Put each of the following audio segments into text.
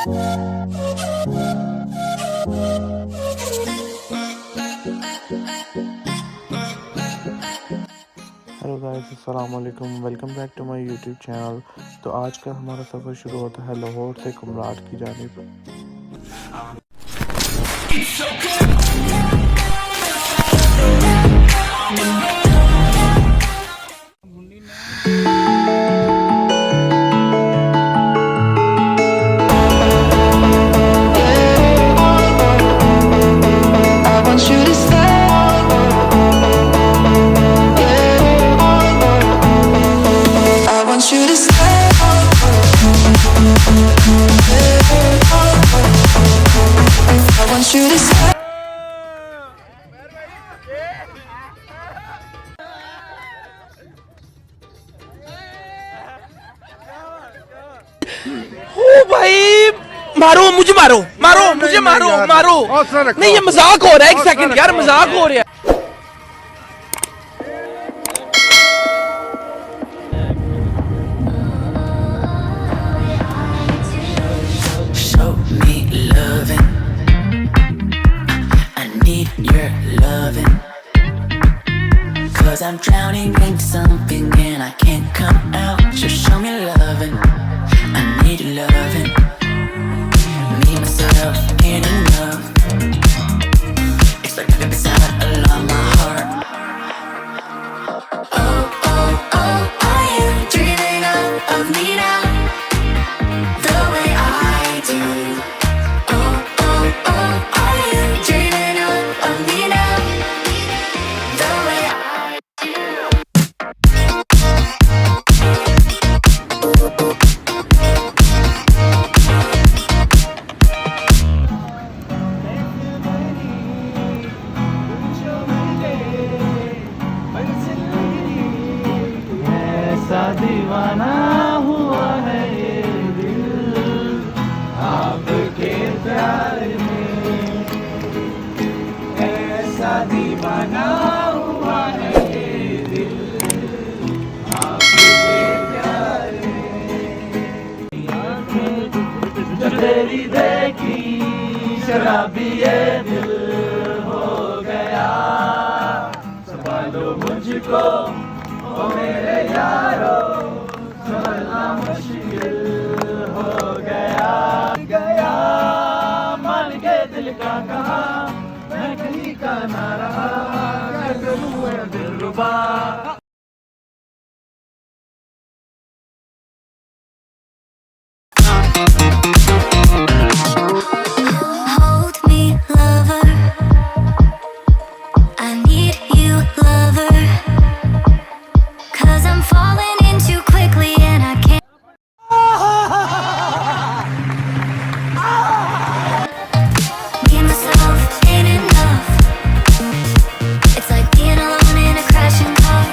Hello guys, अस्सलाम वालेकुम। Welcome back to my YouTube channel. तो आज का हमारा सफ़र शुरू होता है लाहौर से कुमराट की जानिब। ओ भाई, मारो मुझे, मारो मारो मुझे, मारो मारो। नहीं, ये मजाक हो रहा है। एक सेकंड यार, मजाक हो रहा है। Show me loving. I need your loving. 'Cause I'm drowning in something and I can't come out. Just show me loving. I need your loving. Me, myself, ain't enough. It's like I've beside along my heart. Oh, oh, oh, are you dreaming of me now? The way I do. Oh, oh, oh, are you dreaming of me now? The way I do. ऐसा दीवाना हुआ है ये दिल आपके प्यार में, ऐसा दीवाना हुआ है ये दिल आपके प्यार में। आंखें जो तेरी देखी, शराबी ये दिल हो गया। संभालो मुझको ओ मेरे यारो, संभलना मुश्किल हो गया। गया मान के दिल का कहा, मैं कहीं का ना रहा। क्या करूं मैं दिलरुबा। Hold me, lover. I need you, lover. 'Cause I'm falling in too quickly and I can't. Me, myself, ain't enough. It's like being alone in a crashing car.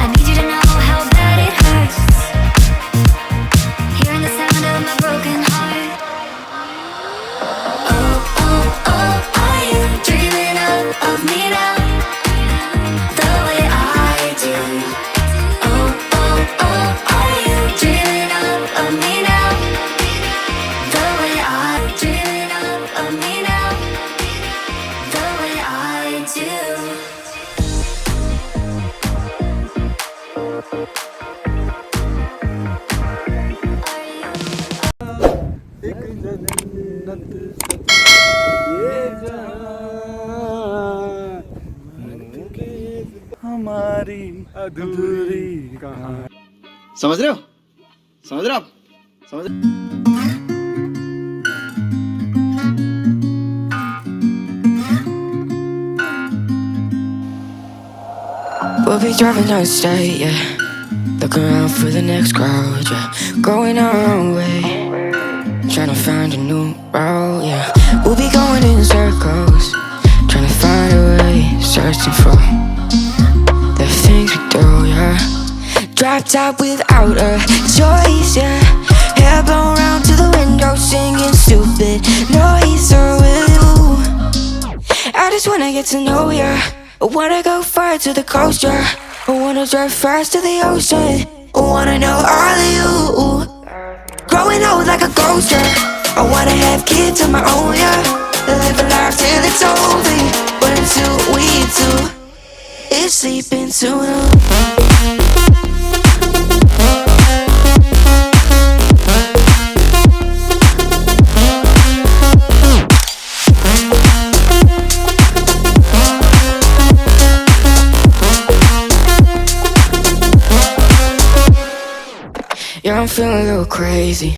I need you to know how bad it hurts. Hearing the sound of my broken heart. Oh, oh, oh, are you dreaming of me now? The way I do. Oh, oh, oh, are you dreaming of me now? The way I dreaming of me now. The way I do. एक जन्नत ये जहां हमारी अधूरी कहानी। समझ रहे हो? समझ रहे हो आप? समझ We'll be driving down the state, yeah. Looking around for the next crowd, yeah. Going our own way, trying to find a new route, yeah. We'll be going in circles, trying to find a way, searching for the things we do, yeah. Drop top without a choice, yeah. Hair blown round to the window, singing stupid noise. Or will you? I just wanna get to know ya. I wanna go far to the coast, yeah. I wanna drive fast to the ocean. I wanna know all of you. growing old like a ghost, yeah. I wanna have kids of my own, yeah. Live a life till it's over, yeah. But until we do, it's sleeping sooner. Yeah, I'm feeling a little crazy.